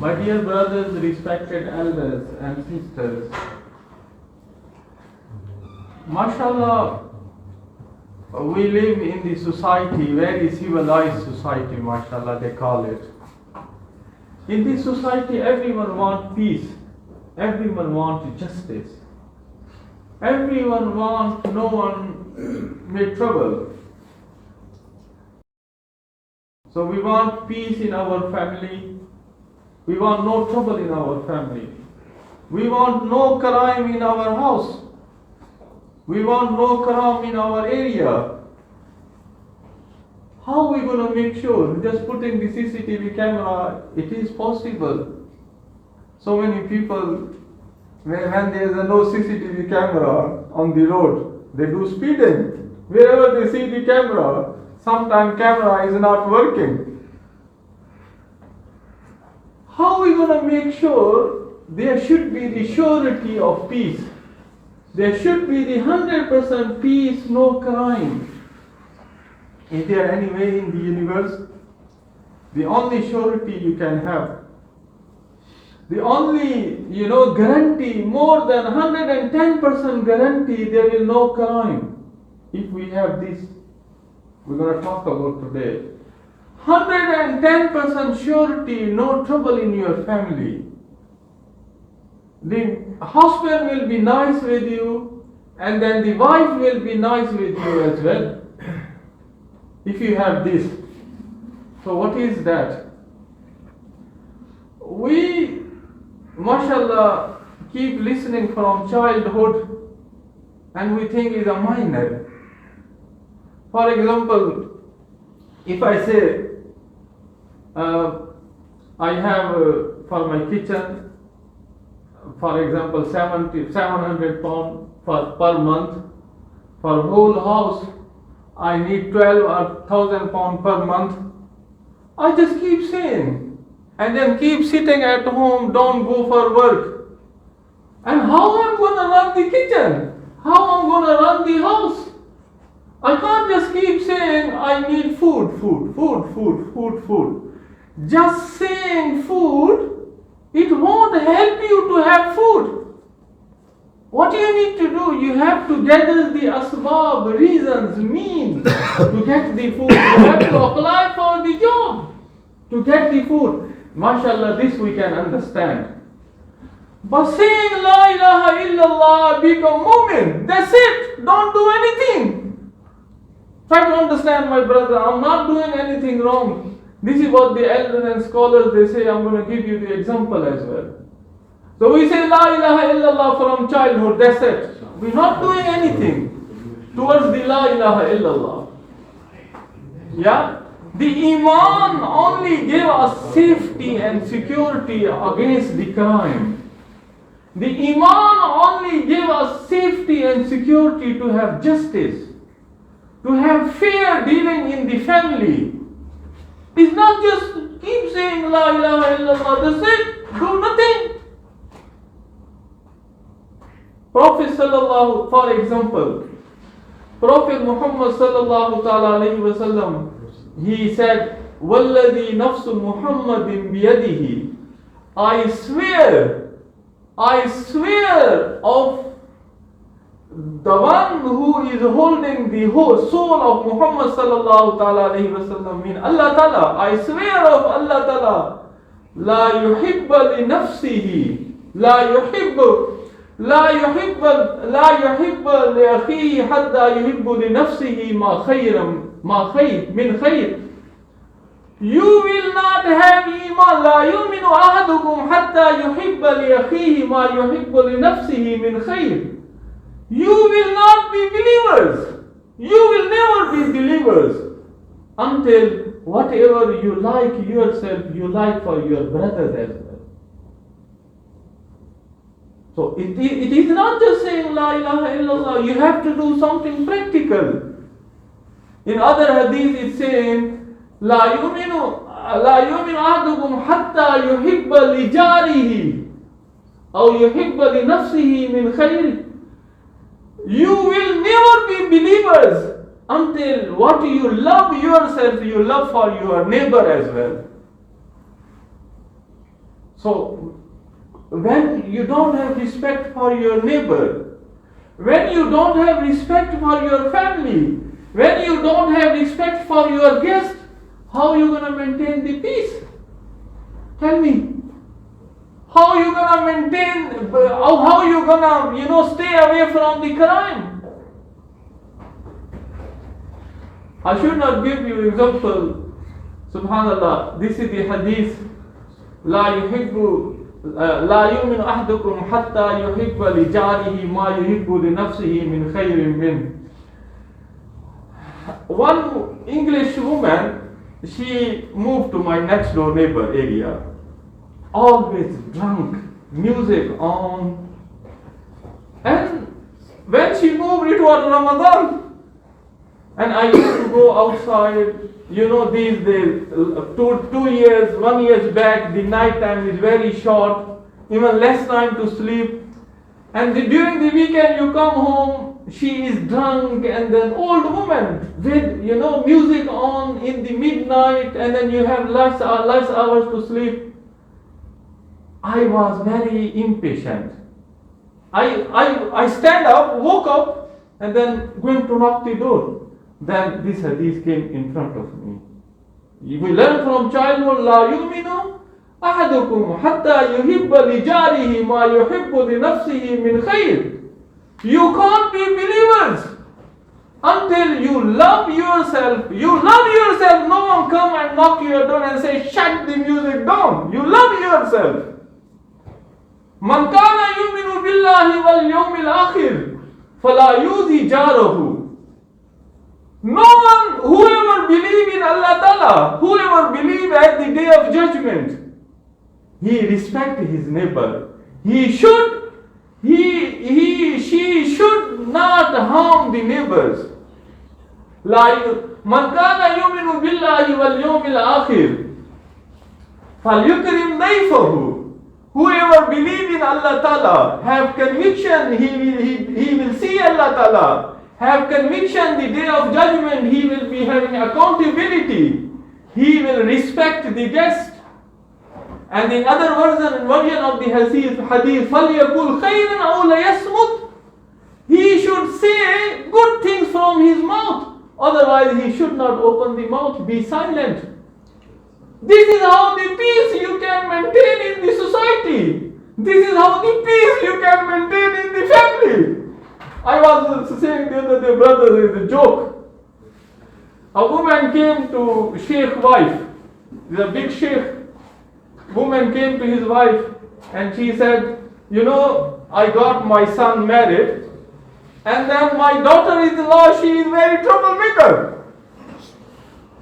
My dear brothers, respected elders and sisters, mashallah, we live in the society, very civilized society, mashallah they call it. In this society, everyone wants peace, everyone wants justice, everyone wants no one make trouble. So we want peace in our family. We want no trouble in our family. We want no crime in our house. We want no crime in our area. How are we going to make sure? Just putting the CCTV camera, it is possible. So many people, when there is no CCTV camera on the road, they do speeding. Wherever they see the camera, sometimes camera is not working. How are we going to make sure there should be the surety of peace? There should be the 100% peace, no crime. Is there any way in the universe? The only surety you can have, the only, guarantee, more than 110% guarantee there will no crime. If we have this, we're going to talk about today. 110% surety, no trouble in your family. The husband will be nice with you, and then the wife will be nice with you as well. If you have this. So what is that? We, mashallah, keep listening from childhood, and we think it's a minor. For example, if I say, I have for my kitchen, for example, 700 pounds per month. For whole house, I need 12,000 pounds per month. I just keep saying, and then keep sitting at home, don't go for work. And how I'm going to run the kitchen? How I'm going to run the house? I can't just keep saying, I need food. Just saying food, it won't help you to have food. What you need to do, you have to gather the asbab, reasons, means to get the food. You have to apply for the job to get the food. MashaAllah, this we can understand. But saying La ilaha illallah, become mu'min, that's it. Don't do anything. Try to understand, my brother, I'm not doing anything wrong. This is what the elders and scholars, they say. I'm going to give you the example as well. So we say La ilaha illallah from childhood, that's it. We're not doing anything towards the La ilaha illallah. Yeah? The Iman only gave us safety and security against the crime. The Iman only gave us safety and security to have justice, to have fair dealing in the family. It's not just keep saying La ilaha illallah, that's it, do nothing. Prophet sallallahu, for example, Prophet Muhammad sallallahu ta'ala alayhi wa sallam, he said, وَالَّذِي نَفْسُ مُحَمَّدٍ بِيَدِهِ, I swear of the one who is holding the whole soul of Muhammad sallallahu ta'ala alayhi wa sallam, mean Allah ta'ala, I swear of Allah ta'ala, لا يحب لنفسه لا يحب لأخيه حتى يحب لنفسه ما خير من خير. You will not have iman. لا يؤمن أحدكم حتى يحب لأخيه ما يحب لنفسه من خير. You will not be believers. You will never be believers until whatever you like yourself, you like for your brothers as well. So it is not just saying La ilaha illallah, you have to do something practical. In other hadith it's saying La yuminu ahadukum hatta yuhibba li jarihi aw yuhibba li nafsihi min khayr. You will never be believers until what you love yourself, you love for your neighbor as well. So, when you don't have respect for your neighbor, when you don't have respect for your family, when you don't have respect for your guest, how are you going to maintain the peace? Tell me. How are you going to maintain, how are you going to, stay away from the crime? I should not give you example. Subhanallah, this is the hadith. لا يؤمن أحدكم حتى يحب لجاره ما يحب لنفسه من خير منه. One English woman, she moved to my next door neighbor area. Always drunk, music on. And when she moved, it was Ramadan. And I used to go outside. These days, 2 years, 1 year back, the night time is very short, even less time to sleep. And during the weekend, you come home, she is drunk, and then old woman with, music on in the midnight, and then you have less hours to sleep. I was very impatient. I stand up, woke up, and then going to knock the door. Then this hadith came in front of me. We learn from childhood, لا يؤمن أحدكم حتى يحب لجاره ما يحب لنفسه من خير. You can't be believers until you love yourself. You love yourself. No one come and knock your door and say, shut the music down. You love yourself. من كان يؤمن بالله واليوم الآخر فلا يؤذي جاره. No one, whoever believes in Allah Ta'ala, whoever believes at the day of judgment, he respects his neighbor. She should not harm the neighbors. من كان يؤمن بالله واليوم الآخر فليكرم ضيفه. Whoever believes in Allah Ta'ala, have conviction, he will see Allah Ta'ala. Have conviction, the day of judgment, he will be having accountability. He will respect the guest. And in other version of the hadith, فَلْيَقُلْ خَيْرًا أَوْ لَيَصْمُتْ. He should say good things from his mouth. Otherwise, he should not open the mouth, be silent. This is how the peace you can maintain in the society. This is how the peace you can maintain in the family. I was saying the other day, brother, it's a joke. A woman came to Sheikh wife. He's a big Sheikh. Woman came to his wife and she said, I got my son married, and then my daughter-in-law, she is very troublemaker.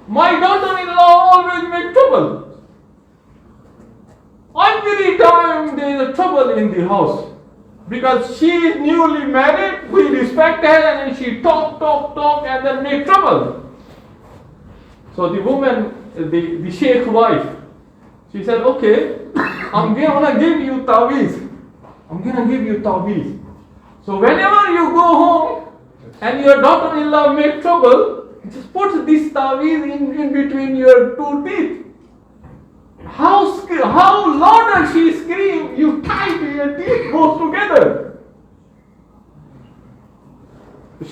My daughter-in-law always make trouble. Every time there is a trouble in the house. Because she is newly married, we respect her, and she talk, and then make trouble. So the woman, the Sheikh wife, she said, okay, I'm gonna give you taweez. I'm gonna give you taweez. So whenever you go home and your daughter-in-law make trouble, just put this taweez in between your two teeth. How louder she screams, you tie to your teeth, goes together.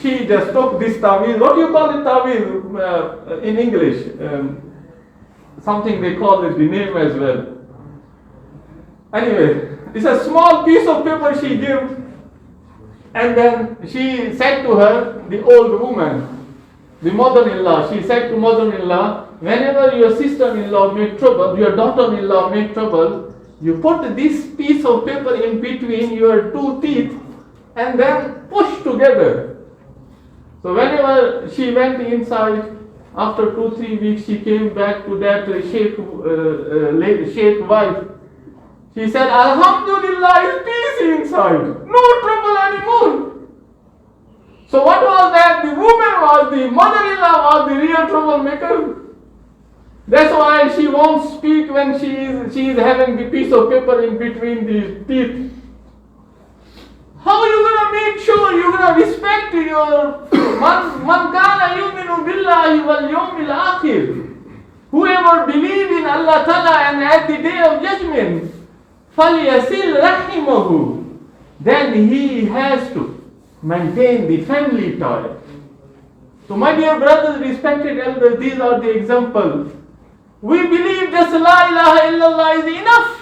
She just took this taweez. What do you call it, taweez in English? Something they call it the name as well. Anyway, it's a small piece of paper she gave. And then she said to her, the old woman, the mother-in-law, she said to mother-in-law, whenever your sister-in-law make trouble, your daughter-in-law make trouble, you put this piece of paper in between your two teeth and then push together. So whenever she went inside, after 2-3 weeks, she came back to that Sheikh wife. She said, Alhamdulillah, is peace inside. No trouble anymore. So what was that? The woman the mother-in-law was the real troublemaker. That's why she won't speak when she is having the piece of paper in between the teeth. How are you going to make sure you're going to respect your man kana yuminu billahi wal yawmil akhir? Whoever believes in Allah Ta'ala and at the day of judgment, فَلْيَسِلْ رَحِمَهُ. Then he has to maintain the family tie. So my dear brothers, respected elders, these are the examples. We believe just La ilaha illallah is enough.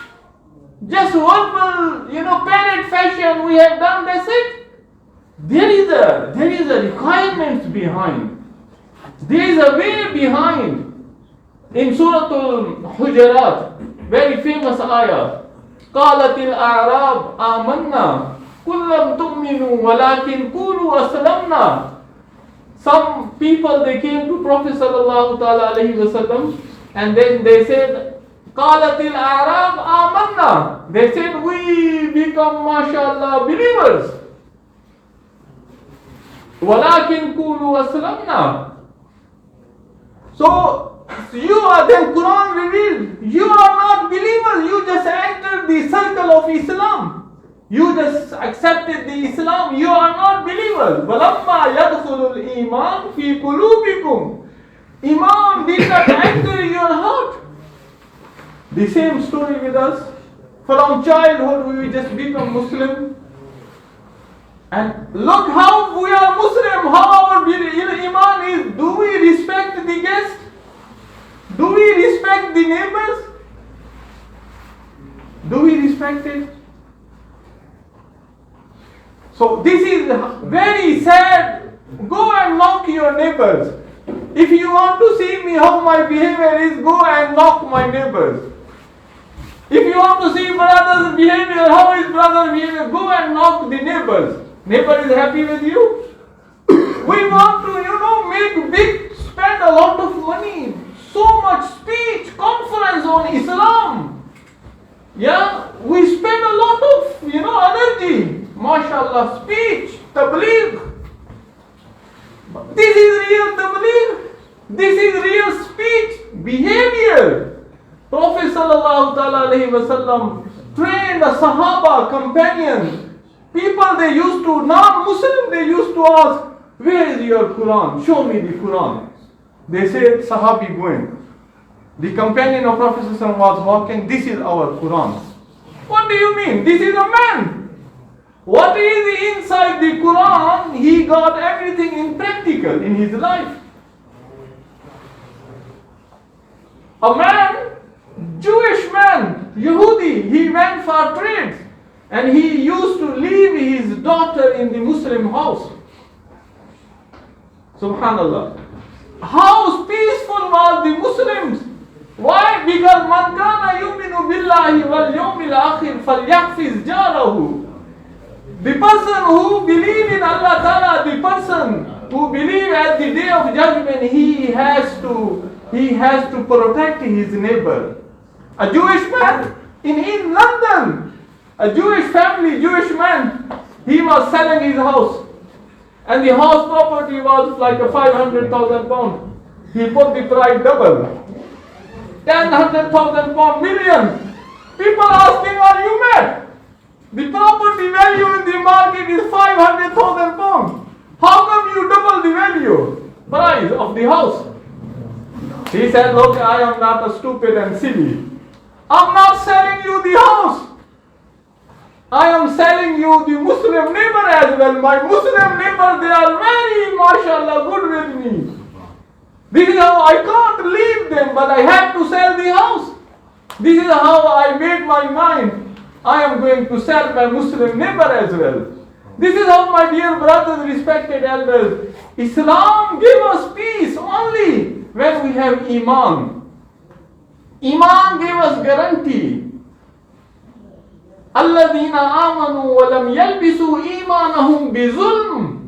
Just verbal, parrot fashion we have done, that's it. There is a requirement behind. There is a way behind. In Surah Al-Hujarat, very famous ayah, قالت الأعراب آمنا قل لم تؤمنوا ولكن قولوا أسلمنا. Some people, they came to Prophet sallallahu ta'ala alayhi wasallam, and then they said, قالت الأعراب آمنا. They said, we become, mashallah, believers. ولكن قولوا أسلمنا. So, you are then Quran revealed. You are not believers. You just entered the circle of Islam. You just accepted the Islam. You are not believers. وَلَمَّا يَدْخُلُ الْإِيمَانُ فِي قُلُوبِكُمْ. Iman did not enter your heart. The same story with us. From childhood we just become Muslim. And look how we are Muslim, how our Iman is. Do we respect the guest? Do we respect the neighbors? Do we respect it? So this is very sad. Go and knock your neighbors. If you want to see me how my behavior is, go and knock my neighbors. If you want to see brother's behavior, how is brother's behavior, go and knock the neighbors. Neighbor is happy with you? We want to, make big, spend a lot of money, so much speech, conference on Islam. Yeah, we spend a lot of, energy, mashallah, speech, tabligh. This is real tabligh. This is real speech, behavior. Prophet sallallahu alayhi wasallam trained a Sahaba, companions. People, they used to, non-Muslim, they used to ask, where is your Quran? Show me the Quran. They said, Sahabi going. The companion of Prophet ﷺ was walking, this is our Quran. What do you mean? This is a man. What is inside the Quran? He got everything in practical in his life. A man, Jewish man, Yehudi, he went for trade. And he used to leave his daughter in the Muslim house. Subhanallah. How peaceful was the Muslims? Why? Because man kana yuminu billahi wal yawmil akhir falyahfiz jarahu. The person who believes in Allah Ta'ala, the person who believes at the day of judgment, he has to protect his neighbor. A Jewish man in London, a Jewish family, Jewish man, he was selling his house. And the house property was like a 500,000 pound. He put the price double. 100,000 pound, million. People asking, are you mad? The property value in the market is 500,000 pounds. How come you double the value, price of the house? He said, look, I am not a stupid and silly. I'm not selling you the house. I am selling you the Muslim neighbor as well. My Muslim neighbor, they are very, mashallah, good with me. This is how I can't leave them, but I have to sell the house. This is how I made my mind. I am going to sell my Muslim neighbor as well. This is how, my dear brothers, respected elders, Islam gives us peace only when we have Iman. Iman gave us guarantee. الَّذِينَ آمَنُوا وَلَمْ يَلْبِسُوا إِيمَانَهُمْ بِظُلْمٍ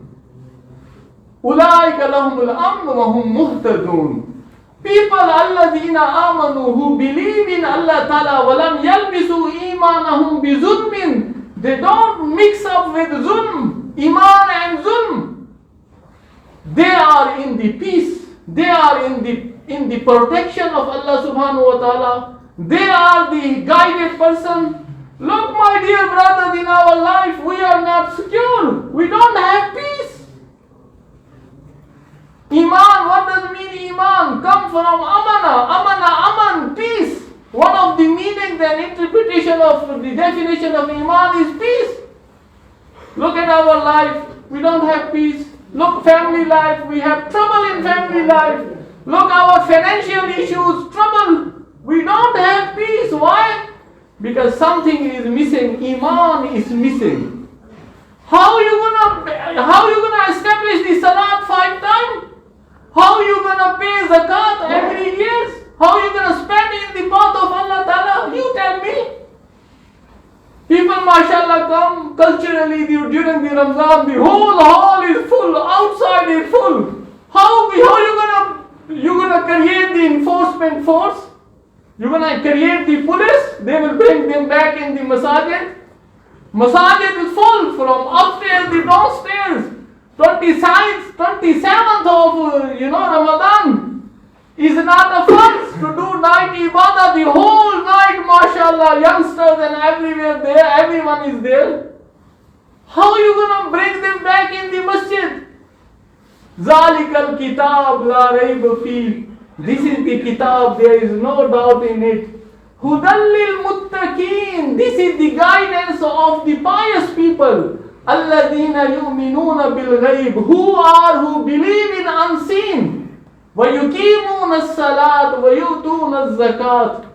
أُولَٰئِكَ لَهُمُ الْأَمْنُ وَهُمْ مُهْتَدُونَ. People, الَّذِينَ آمَنُوا, who believe in Allah Ta'ala, وَلَمْ يَلْبِسُوا إِيمَانَهُمْ بِظُلْمٍ, they don't mix up with zulm, Iman and zulm. They are in the peace. They are in the protection of Allah Subhanahu wa Ta'ala. They are the guided person. Look, my dear brothers, in our life, we are not secure. We don't have peace. Iman, what does mean Iman? Come from amana. Amana, aman, peace. One of the meanings and interpretation of the definition of Iman is peace. Look at our life, we don't have peace. Look, family life, we have trouble in family life. Look, our financial issues, trouble. We don't have peace. Why? Because something is missing. Iman is missing. How you gonna establish the salat 5 times? How you gonna pay zakat every year? How you gonna spend in the path of Allah Ta'ala? You tell me. People, mashallah, come culturally during the Ramzan. The whole hall is full. Outside is full. How you gonna create the enforcement force? You're gonna create the police. They will bring them back in the masajid. Masajid is full from upstairs to downstairs. 27th of Ramadan is not a first to do night ibadah. The whole night, mashallah, youngsters and everywhere there, everyone is there. How are you gonna bring them back in the masjid? Zalikal kitab la rayba fi. This is the kitab, there is no doubt in it. Hudallil muttaqeen. This is the guidance of the pious people. Alladina yu'minuna bil ghayb. Who believe in unseen. Wa yuqimuna as-salat wa yu'tuna az-zakat.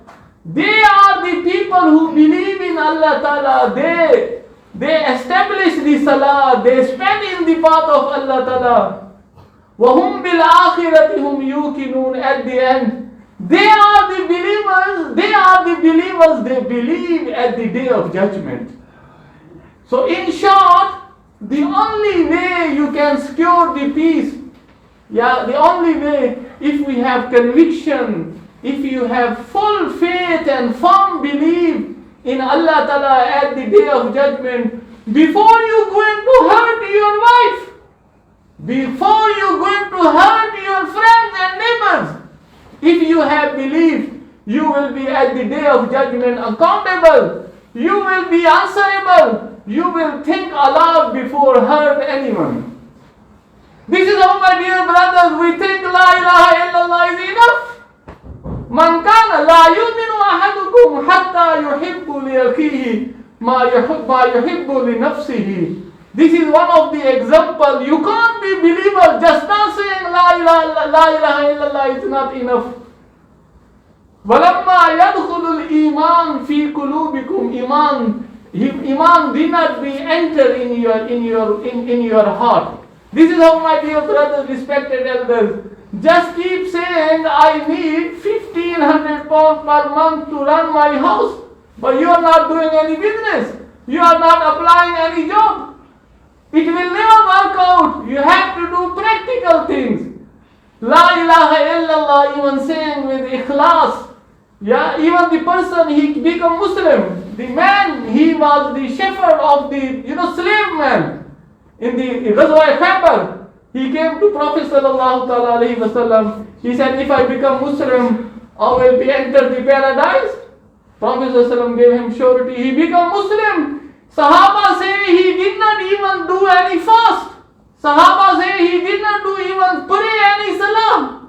They are the people who believe in Allah Ta'ala. They establish the salah. They spend in the path of Allah Ta'ala. وَهُمْ بِالْآخِرَةِ هُمْ يُوقِنُونَ. At the end, they are the believers. They believe at the day of judgment. So in short, the only way you can secure the peace, the only way, if we have conviction, if you have full faith and firm belief in Allah Ta'ala at the day of judgment, before you going to hurt your wife, before you going to hurt your friends and neighbors, if you have belief, you will be at the day of judgment accountable. You will be answerable. You will think aloud before hurt anyone. This is how, my dear brothers, we think La ilaha illallah is enough. Man kana la yuminu ahadukum hatta yuhibbu li akhihi ma yuhibbu li nafsihi. This is one of the examples. You can't be believer just not saying La ilaha illallah is not enough. وَلَمَّا يَدْخُلُ الْإِيمَانِ فِي قُلُوبِكُمْ. Iman did not be enter in your heart. This is how, my dear brothers, respected elders, just keep saying I need 1,500 pounds per month to run my house, but you are not doing any business. You are not applying any job. It will never work out. You have to do practical things. La ilaha illallah, even saying with ikhlas. Even the person, he become Muslim. The man, he was the shepherd of the, slave man. In the Ghazwa Khaybar, he came to Prophet sallallahu alaihi wasallam. He said, if I become Muslim, I will be enter the paradise. Prophet sallallahu alaihi wasallam gave him surety. He became Muslim. Sahaba say he did not even do any fast. Sahaba say he did not do even pray any salah.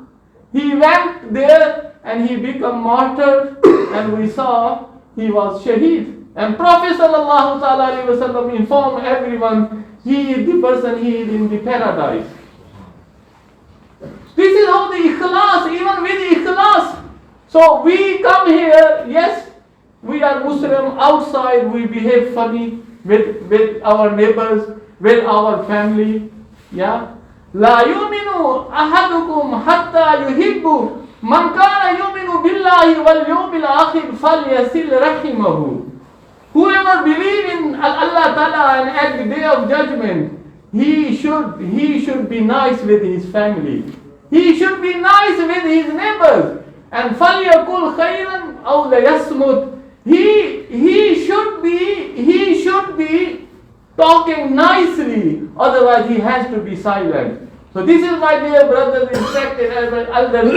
He went there and he became martyr, and we saw he was shaheed. And Prophet sallallahu alaihi wasallam informed everyone, he is the person, he is in the paradise. This is how the ikhlas, even with ikhlas. So we come here, yes, we are Muslim. Outside we behave funny with our neighbors, with our family. La yuminu ahadukum hatta yuhibbu man kana yuminu billahi wal yawmil akhir falyasil rahimahu. Whoever believes in Allah Ta'ala and at the day of judgment, he should be nice with his family. He should be nice with his neighbors. And فَلْيَقُلْ خَيْرًا أَوْ لَيَصْمُتْ. He should be talking nicely, otherwise he has to be silent. So this is, my dear brothers, respected elders.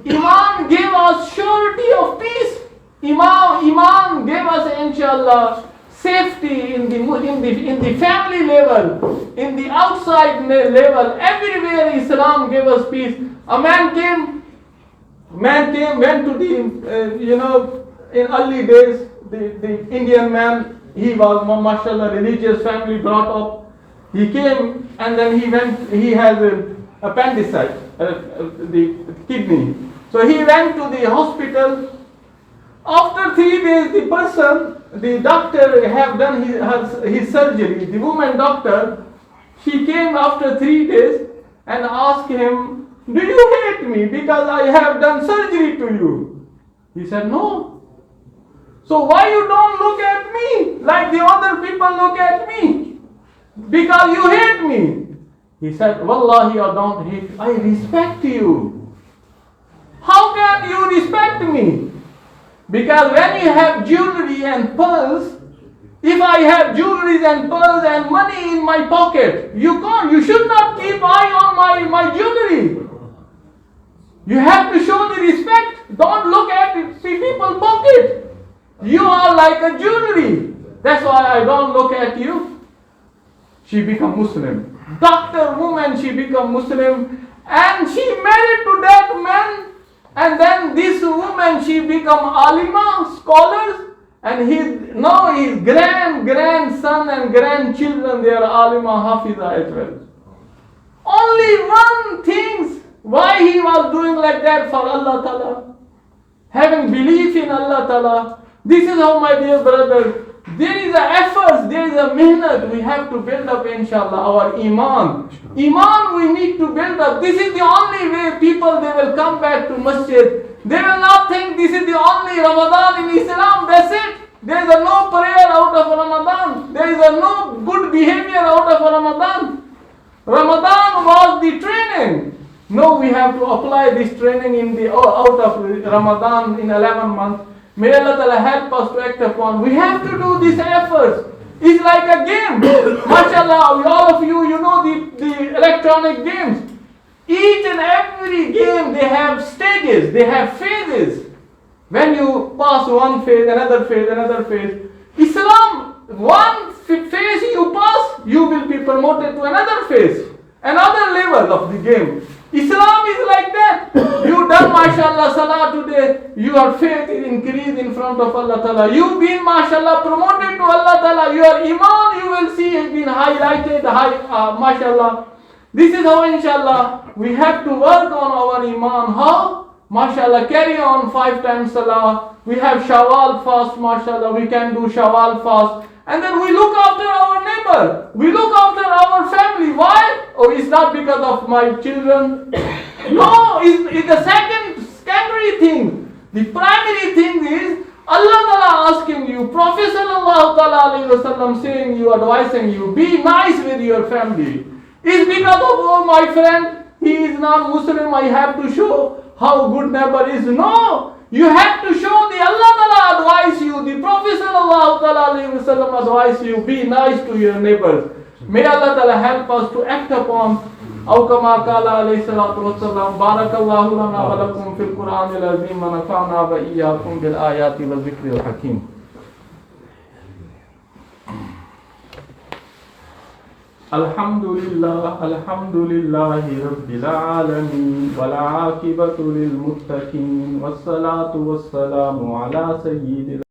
Iman gave us surety of peace. Iman gave us, inshallah, safety in the family level, in the outside level, everywhere Islam gave us peace. A man came Man went to the, in early days, the Indian man, he was, mashallah, religious family brought up. He came and then he has appendicitis, the kidney. So he went to the hospital. After 3 days, the doctor have done his surgery. The woman doctor, she came after 3 days and asked him, "Do you hate me because I have done surgery to you?" He said, "No." "So why you don't look at me like the other people look at me? Because you hate me." He said, "Wallahi, I don't hate you. I respect you." "How can you respect me?" "Because when you have jewelry and pearls, if I have jewelry and pearls and money in my pocket, you should not keep eye on my jewelry. You have to show the respect. Don't look at people's pocket. You are like a jewelry. That's why I don't look at you." She become Muslim. Doctor woman, she become Muslim, and she married to that man. And then this woman, she become alima, scholars, and his grandson and grandchildren, they are alima, hafiza as well. Only one thing, why he was doing like that for Allah Ta'ala. Having belief in Allah Ta'ala. This is how, my dear brother, there is a effort, there is a mihnat, we have to build up, inshallah, our iman. Iman we need to build up. This is the only way people, they will come back to masjid. They will not think this is the only Ramadan in Islam, that's it. There is no prayer out of Ramadan. There is no good behavior out of Ramadan. Ramadan was the training. No, we have to apply this training out of Ramadan in 11 months. May Allah Ta'ala help us to act upon. We have to do these efforts. It's like a game. MashaAllah, all of you, you know the electronic games. Each and every game, they have stages, they have phases. When you pass one phase, another phase. Islam, one phase you pass, you will be promoted to another phase, another level of the game. Islam is like that. You done mashallah salah today, your faith is increased in front of Allah Ta'ala. You've been mashallah promoted to Allah Ta'ala. Your iman, you will see, has been highlighted, mashallah. This is how, inshallah, we have to work on our iman. How? MashaAllah, carry on 5 times salah. We have Shawwal fast, MashaAllah, we can do Shawwal fast. And then we look after our neighbor. We look after our family. Why? Oh, it's not because of my children. No, it's the secondary thing. The primary thing is Allah Ta'ala asking you, Prophet Sallallahu Alaihi Wasallam saying you, advising you, be nice with your family. It's because of, oh, my friend, he is not Muslim, I have to show how good neighbor is. No, you have to show the Allah Ta'ala advise you, the Prophet Sallallahu Alaihi Wasallam advise you, be nice to your neighbors. May Allah Ta'ala help us to act upon. أو كما قال عليه الصلاة والسلام بارك الله لنا ولكم في القرآن العظيم ونفعنا وإياكم بالآيات والذكر الحكيم. الحمد لله رب العالمين والعاقبة للمتقين والصلاة والسلام على سيد